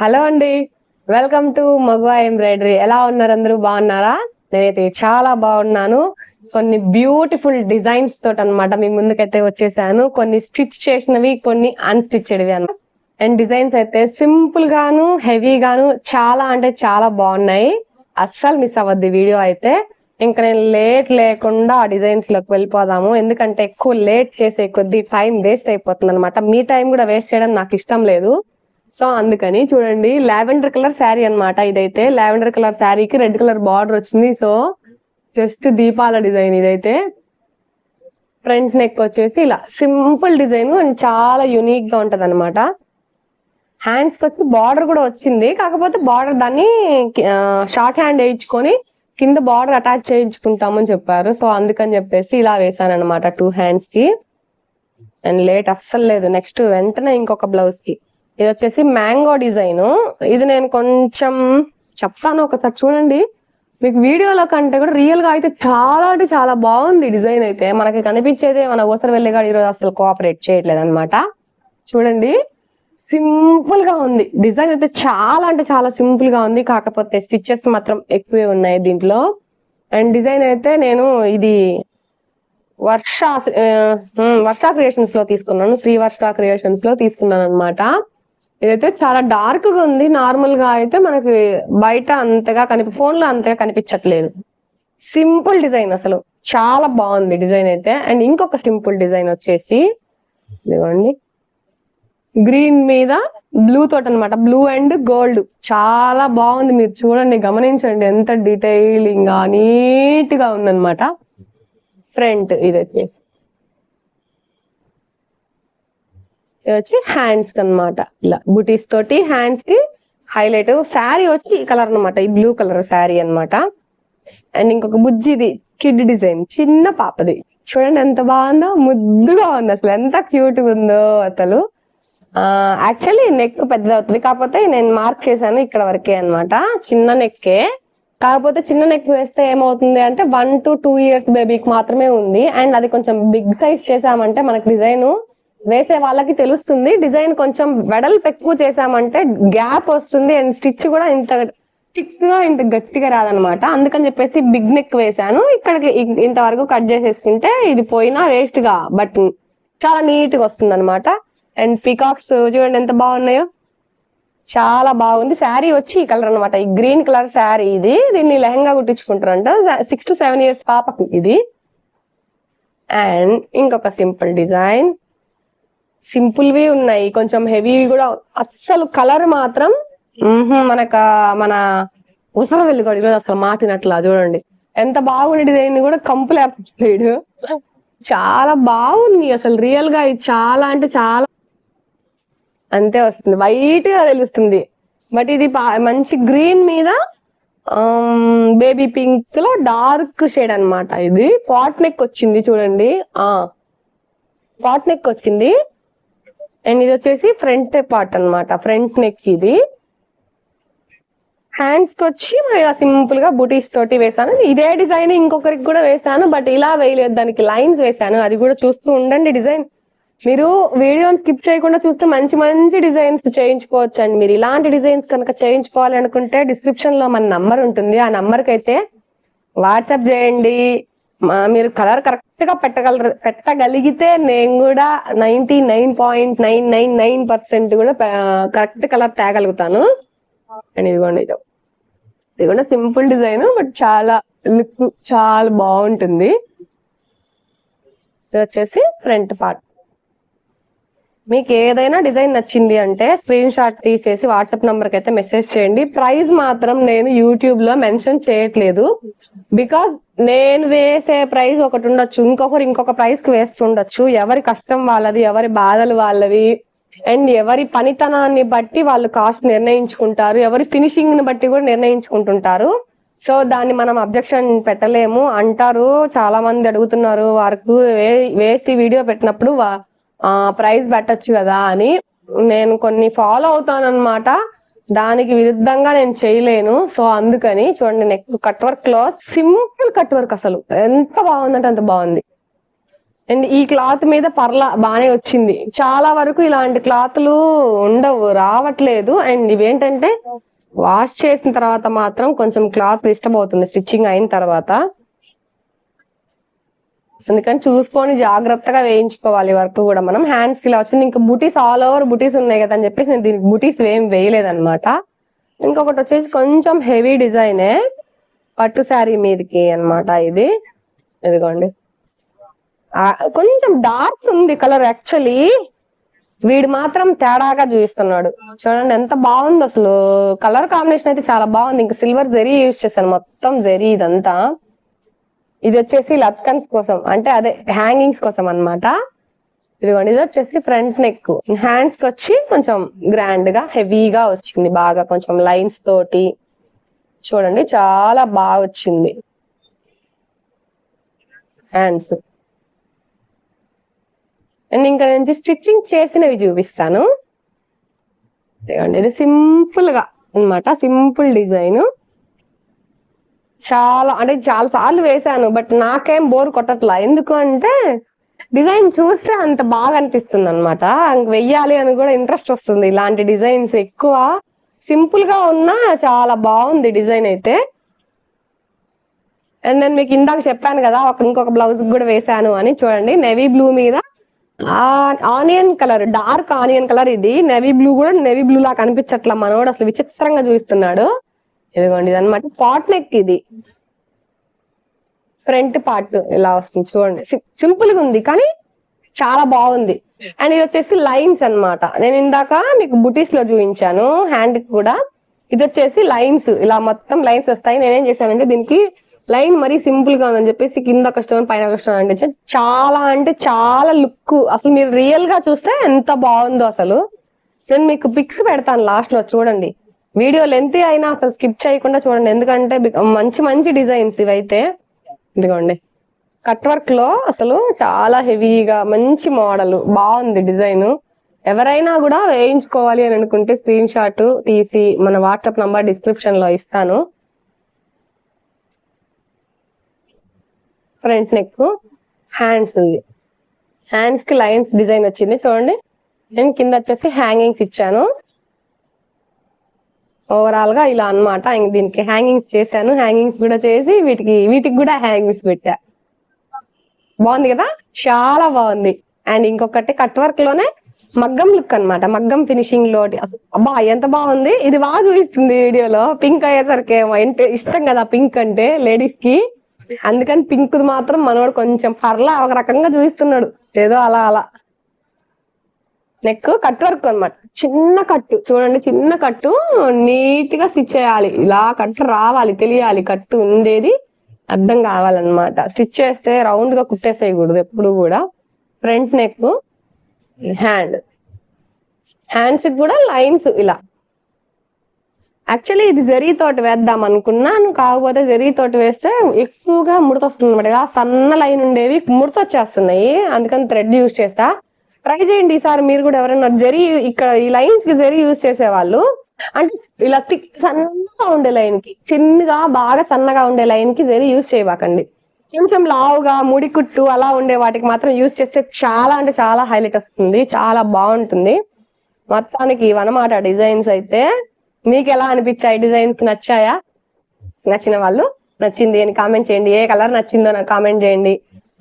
Hello అండి, welcome to మగువా embroidery. ఎలా ఉన్నారు? అందరూ బాగున్నారా? నేనైతే చాలా బాగున్నాను. కొన్ని బ్యూటిఫుల్ డిజైన్స్ తోటి అనమాట మీ ముందుకైతే వచ్చేసాను. కొన్ని స్టిచ్ చేసినవి, కొన్ని అన్స్టిచ్డ్వి అన్నమాట. అండ్ డిజైన్స్ అయితే సింపుల్ గాను హెవీ గాను చాలా అంటే చాలా బాగున్నాయి. అస్సలు మిస్ అవ్వద్దు వీడియో అయితే. ఇంకా నేను లేట్ లేకుండా ఆ డిజైన్స్ లోకి వెళ్ళిపోదాము. ఎందుకంటే ఎక్కువ లేట్ చేసే కొద్దీ టైం వేస్ట్ అయిపోతుంది అనమాట. మీ టైం కూడా వేస్ట్ చేయడం నాకు ఇష్టం లేదు. సో అందుకని చూడండి, లావెండర్ కలర్ శారీ అన్నమాట. ఇదైతే లావెండర్ కలర్ శారీకి రెడ్ కలర్ బార్డర్ వచ్చింది. సో జస్ట్ దీపాల డిజైన్. ఇదైతే ఫ్రంట్ నెక్ వచ్చేసి ఇలా సింపుల్ డిజైన్ అండ్ చాలా యూనిక్ గా ఉంటది అనమాట. హ్యాండ్స్ కి వచ్చి బార్డర్ కూడా వచ్చింది, కాకపోతే బార్డర్ దాన్ని షార్ట్ హ్యాండ్ వేయించుకొని కింద బార్డర్ అటాచ్ చేయించుకుంటామని చెప్పారు. సో అందుకని చెప్పేసి ఇలా వేసాను అనమాట 2 హ్యాండ్స్ కి. అండ్ లేట్ అస్సలు లేదు. నెక్స్ట్ వెంటనే ఇంకొక బ్లౌజ్ కి ఇది వచ్చేసి మ్యాంగో డిజైన్. ఇది నేను కొంచెం చెప్తాను, ఒకసారి చూడండి. మీకు వీడియోలో కంటే కూడా రియల్ గా అయితే చాలా అంటే చాలా బాగుంది డిజైన్ అయితే. మనకి కనిపించేదే మన ఊసర వెళ్ళిగా ఈరోజు అసలు కోఆపరేట్ చేయట్లేదు అనమాట. చూడండి, సింపుల్ గా ఉంది డిజైన్ అయితే. చాలా అంటే చాలా సింపుల్ గా ఉంది, కాకపోతే స్టిచెస్ మాత్రం ఎక్కువే ఉన్నాయి దీంట్లో. అండ్ డిజైన్ అయితే నేను ఇది వర్ష క్రియేషన్స్ లో తీసుకున్నాను. శ్రీ వర్ష క్రియేషన్స్ లో తీసుకున్నాను అనమాట. ఇదైతే చాలా డార్క్ గా ఉంది. నార్మల్ గా అయితే మనకి బయట అంతగా ఫోన్ లో అంతగా కనిపించట్లేదు. సింపుల్ డిజైన్, అసలు చాలా బాగుంది డిజైన్ అయితే. అండ్ ఇంకొక సింపుల్ డిజైన్ వచ్చేసి ఇదిగోండి, గ్రీన్ మీద బ్లూ తోటి అనమాట. బ్లూ అండ్ గోల్డ్ చాలా బాగుంది. మీరు చూడండి, గమనించండి ఎంత డీటెయిలింగ్ గా నీట్ గా ఉందన్నమాట. ఫ్రంట్ ఇది వచ్చేసి వచ్చి హ్యాండ్స్ అనమాట. ఇలా బుటీస్ తోటి హ్యాండ్స్ కి హైలైట్. శారీ వచ్చి ఈ కలర్ అనమాట, ఈ బ్లూ కలర్ శారీ అనమాట. అండ్ ఇంకొక బుజ్జిది కిడ్ డిజైన్, చిన్న పాపది. చూడండి ఎంత బాగుందో, ముద్దుగా ఉంది అసలు, ఎంత క్యూట్ గా ఉందో అసలు. యాక్చువల్లీ నెక్ పెద్దది అవుతుంది, కాకపోతే నేను మార్క్ చేశాను ఇక్కడ వరకే అనమాట. చిన్న నెక్కే, కాకపోతే చిన్న నెక్ వేస్తే ఏమవుతుంది అంటే 1 to 2 years బేబీకి మాత్రమే ఉంది. అండ్ అది కొంచెం బిగ్ సైజ్ చేసామంటే మనకి డిజైన్ వేసే వాళ్ళకి తెలుస్తుంది. డిజైన్ కొంచెం వెడల్పు ఎక్కువ చేసామంటే గ్యాప్ వస్తుంది. అండ్ స్టిచ్ కూడా ఇంత థిక్ గా ఇంత గట్టిగా రాదనమాట. అందుకని చెప్పేసి బిగ్ నెక్ వేసాను. ఇక్కడికి ఇంతవరకు కట్ చేసేసుకుంటే ఇది పోయినా వేస్ట్ గా, బట్ చాలా నీట్ గా వస్తుంది అనమాట. అండ్ పికాక్స్ చూడండి ఎంత బాగున్నాయో, చాలా బాగుంది. శారీ వచ్చి ఈ కలర్ అనమాట, ఈ గ్రీన్ కలర్ శారీ. ఇది దీన్ని లెహంగా కుట్టించుకుంటారంట 6 to 7 years పాపకి ఇది. అండ్ ఇంకొక సింపుల్ డిజైన్. సింపుల్ వి ఉన్నాయి, కొంచెం హెవీవి కూడా. అస్సలు కలర్ మాత్రం మన ఉసర వెళ్ళిగోడు ఈరోజు అసలు మాటినట్లా. చూడండి ఎంత బాగుంది డిజైన్ కూడా, కంపులేడు. చాలా బాగుంది అసలు రియల్ గా. ఇది చాలా అంటే చాలా అంతే వస్తుంది, వైట్ గా తెలుస్తుంది. బట్ ఇది మంచి గ్రీన్ మీద బేబీ పింక్ లో డార్క్ షేడ్ అనమాట. ఇది పాట్ నెక్ వచ్చింది చూడండి, పాట్ నెక్ వచ్చింది. అండ్ ఇది వచ్చేసి ఫ్రంట్ పార్ట్ అనమాట, ఫ్రంట్ నెక్. ఇది హ్యాండ్స్ కి వచ్చి సింపుల్ గా బుటీస్ తోటి వేసాను. ఇదే డిజైన్ ఇంకొకరికి కూడా వేసాను, బట్ ఇలా వేయలేదు, దానికి లైన్స్ వేసాను. అది కూడా చూస్తూ ఉండండి. డిజైన్ మీరు వీడియోని స్కిప్ చేయకుండా చూస్తే మంచి మంచి డిజైన్స్ చేయించుకోవచ్చు అండి. మీరు ఇలాంటి డిజైన్స్ కనుక చేయించుకోవాలి అనుకుంటే డిస్క్రిప్షన్ లో మన నంబర్ ఉంటుంది. ఆ నంబర్ కి అయితే వాట్సాప్ చేయండి. మీరు కలర్ కరెక్ట్ గా పెట్టగలిగితే నేను కూడా 99.999% కూడా కరెక్ట్ కలర్ తేగలుగుతాను. అండ్ ఇదిగోండి, ఇది కూడా సింపుల్ డిజైన్, బట్ చాలా లుక్ చాలా బాగుంటుంది. ఇది వచ్చేసి ఫ్రంట్ పార్ట్. మీకు ఏదైనా డిజైన్ నచ్చింది అంటే స్క్రీన్ షాట్ తీసేసి వాట్సాప్ నంబర్ కి అయితే మెసేజ్ చేయండి. ప్రైస్ మాత్రం నేను యూట్యూబ్ లో మెన్షన్ చేయట్లేదు, బికాస్ నేను వేసే ప్రైస్ ఒకటి ఉండొచ్చు, ఇంకొక ప్రైస్ కి వేస్తుండొచ్చు. ఎవరి కష్టం వాళ్ళది, ఎవరి బాధలు వాళ్ళవి, అండ్ ఎవరి పనితనాన్ని బట్టి వాళ్ళు కాస్ట్ నిర్ణయించుకుంటారు, ఎవరి ఫినిషింగ్ ని బట్టి కూడా నిర్ణయించుకుంటుంటారు. సో దాన్ని మనం అబ్జెక్షన్ పెట్టలేము అంటారు. చాలా మంది అడుగుతున్నారు, వారికి వేసి వీడియో పెట్టినప్పుడు ప్రైస్ పెట్టచ్చు కదా అని. నేను కొన్ని ఫాలో అవుతానన్నమాట, దానికి విరుద్ధంగా నేను చేయలేను. సో అందుకని చూడండి, నెక్ కట్ వర్క్ లో సింపుల్ కట్ వర్క్, అసలు ఎంత బాగుందంటే అంత బాగుంది. అండ్ ఈ క్లాత్ మీద పర్లా బానే వచ్చింది. చాలా వరకు ఇలాంటి క్లాత్లు ఉండవు, రావట్లేదు. అండ్ ఇవేంటంటే వాష్ చేసిన తర్వాత మాత్రం కొంచెం క్లాత్ డిస్టర్బ్ అవుతుంది స్టిచ్చింగ్ అయిన తర్వాత. అందుకని చూసుకొని జాగ్రత్తగా వేయించుకోవాలి వర్క్ కూడా మనం. హ్యాండ్స్ కి ఇలా వచ్చింది. ఇంకా బుటీస్ ఆల్ ఓవర్ బుటీస్ ఉన్నాయి కదా అని చెప్పేసి నేను దీనికి బుటీస్ ఏం వేయలేదన్నమాట. ఇంకొకటి వచ్చేసి కొంచెం హెవీ డిజైనే, పట్టు శారీ మీదకి అన్నమాట ఇది. ఇదిగోండి, కొంచెం డార్క్ ఉంది కలర్. యాక్చువల్లీ వీడు మాత్రం తేడాగా చూపిస్తున్నాడు. చూడండి ఎంత బాగుంది అసలు. కలర్ కాంబినేషన్ అయితే చాలా బాగుంది. ఇంకా సిల్వర్ జరీ యూజ్ చేశాను, మొత్తం జరీ ఇదంతా. ఇది వచ్చేసి లత్కన్స్ కోసం, అంటే అదే హ్యాంగింగ్స్ కోసం అన్నమాట. ఇదిగోండి, ఇది వచ్చేసి ఫ్రంట్ నెక్. హ్యాండ్స్ కి వచ్చి కొంచెం గ్రాండ్ గా హెవీగా వచ్చింది, బాగా కొంచెం లైన్స్ తోటి. చూడండి చాలా బాగా వచ్చింది హ్యాండ్స్. అండ్ ఇంకా నుంచి స్టిచ్చింగ్ చేసినవి చూపిస్తాను. ఇదిగోండి, ఇది సింపుల్ గా అన్నమాట, సింపుల్ డిజైన్. చాలా అంటే చాలా సార్లు వేసాను, బట్ నాకేం బోర్ కొట్టట్లా. ఎందుకు అంటే డిజైన్ చూస్తే అంత బాగా అనిపిస్తుంది అనమాట. వెయ్యాలి అని కూడా ఇంట్రెస్ట్ వస్తుంది. ఇలాంటి డిజైన్స్ ఎక్కువ సింపుల్ గా ఉన్నా చాలా బాగుంది డిజైన్ అయితే. అండ్ నేను మీకు ఇందాక చెప్పాను కదా ఇంకొక బ్లౌజ్ కూడా వేసాను అని. చూడండి, నేవీ బ్లూ మీద onion colour, dark onion colour. ఇది నేవీ బ్లూ కూడా నేవీ బ్లూ లా కనిపించట్లా, మనోడు అసలు విచిత్రంగా చూపిస్తున్నాడు. ఇదిగోండి, ఇది అనమాట పాట్ నెక్. ఇది ఫ్రంట్ పార్ట్ ఇలా వస్తుంది. చూడండి సింపుల్ గా ఉంది కానీ చాలా బాగుంది. అండ్ ఇది వచ్చేసి లైన్స్ అన్నమాట. నేను ఇందాక మీకు బుటీస్ లో చూపించాను హ్యాండ్ కి కూడా. ఇది వచ్చేసి లైన్స్, ఇలా మొత్తం లైన్స్ వస్తాయి. నేనేం చేశానంటే దీనికి లైన్ మరీ సింపుల్ గా ఉందని చెప్పేసి కింద ఒక స్టోన్ పైన ఒక స్టోన్ అంటే చాలా అంటే చాలా లుక్. అసలు మీరు రియల్ గా చూస్తే ఎంత బాగుందో అసలు. నేను మీకు పిక్స్ పెడతాను లాస్ట్ లో చూడండి. వీడియో లెంత్ అయినా అసలు స్కిప్ చేయకుండా చూడండి, ఎందుకంటే మంచి మంచి డిజైన్స్ ఇవైతే. ఇదిగోండి, కట్ వర్క్ లో అసలు చాలా హెవీగా మంచి మోడల్, బాగుంది డిజైన్. ఎవరైనా కూడా వేయించుకోవాలి అని అనుకుంటే స్క్రీన్ షాట్ తీసి మన వాట్సాప్ నంబర్ డిస్క్రిప్షన్ లో ఇస్తాను. ఫ్రంట్ నెక్, హ్యాండ్స్ కి లైన్స్ డిజైన్ వచ్చింది చూడండి. నేను కింద వచ్చేసి హ్యాంగింగ్స్ ఇచ్చాను. ఓవరాల్ గా ఇలా అన్నమాట. దీనికి హ్యాంగింగ్స్ చేశాను, హ్యాంగింగ్స్ కూడా చేసి వీటికి కూడా హ్యాంగింగ్స్ పెట్టా. బాగుంది కదా, చాలా బాగుంది. అండ్ ఇంకొకటి కట్ వర్క్ లోనే మగ్గం లుక్ అన్నమాట, మగ్గం ఫినిషింగ్ లో. అబ్బా ఎంత బాగుంది. ఇది బాగా చూపిస్తుంది వీడియోలో. పింక్ అయ్యేసరికి ఏమో ఇష్టం కదా పింక్ అంటే లేడీస్ కి, అందుకని పింక్ మాత్రం మనోడు కొంచెం పర్లా ఒక రకంగా చూపిస్తున్నాడు, ఏదో అలా అలా. నెక్ కట్ వర్క్ అన్నమాట, చిన్న కట్టు. చూడండి, చిన్న కట్టు నీట్ గా స్టిచ్ చేయాలి. ఇలా కట్టు రావాలి, తెలియాలి కట్టు ఉండేది అర్థం కావాలన్నమాట. స్టిచ్ చేస్తే రౌండ్ గా కుట్టేసేయకూడదు ఎప్పుడు కూడా. ఫ్రంట్ నెక్, హ్యాండ్స్ కి కూడా లైన్స్ ఇలా. యాక్చువల్లీ ఇది జరీ తోటి వేద్దాం అనుకున్నాను, కాకపోతే జరీ తోటి వేస్తే ఎక్కువగా ముడత వస్తుంది అనమాట. ఇలా సన్న లైన్ ఉండేవి ముడత వచ్చేస్తున్నాయి, అందుకని థ్రెడ్ యూజ్ చేస్తా. ట్రై చేయండి ఈసారి మీరు కూడా. ఎవరైనా జరీ ఇక్కడ ఈ లైన్స్ కి జరీ యూజ్ చేసేవాళ్ళు, అంటే ఇలా థిక్ సన్నగా ఉండే లైన్ కి, చిన్నగా బాగా సన్నగా ఉండే లైన్ కి జరీ యూజ్ చేయబాకండి. కొంచెం లావుగా ముడి కుట్టు అలా ఉండే వాటికి మాత్రం యూజ్ చేస్తే చాలా అంటే చాలా హైలైట్ వస్తుంది, చాలా బాగుంటుంది. మొత్తానికి ఇవన్నమాట డిజైన్స్ అయితే. మీకు ఎలా అనిపించాయి డిజైన్స్? నచ్చాయా? నచ్చిన వాళ్ళు నచ్చింది అని కామెంట్ చేయండి. ఏ కలర్ నచ్చిందో నాకు కామెంట్ చేయండి.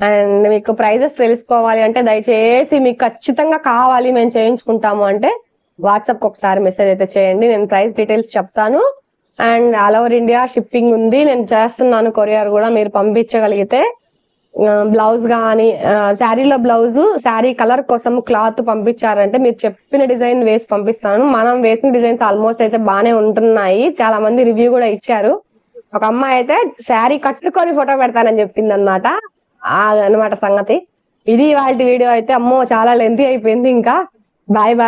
అండ్ మీకు ప్రైజెస్ తెలుసుకోవాలి అంటే దయచేసి మీకు ఖచ్చితంగా కావాలి మేము చేయించుకుంటాము అంటే వాట్సాప్ ఒకసారి మెసేజ్ అయితే చేయండి, నేను ప్రైస్ డీటెయిల్స్ చెప్తాను. And all over India shipping ఉంది, నేను చేస్తున్నాను కొరియర్ కూడా. మీరు పంపించగలిగితే బ్లౌజ్ కానీ శారీలో బ్లౌజ్, శారీ కలర్ కోసం క్లాత్ పంపించారంటే మీరు చెప్పిన డిజైన్ వేసి పంపిస్తాను. మనం వేసిన డిజైన్స్ ఆల్మోస్ట్ అయితే బాగానే ఉంటున్నాయి, చాలా మంది రివ్యూ కూడా ఇచ్చారు. ఒక అమ్మాయి అయితే శారీ కట్టుకొని ఫోటో పెడతానని చెప్పింది అనమాట సంగతి. ఇది వాళ్ళ వీడియో అయితే. అమ్మో చాలా లెంతీ అయిపోయింది. ఇంకా బాయ్ బాయ్.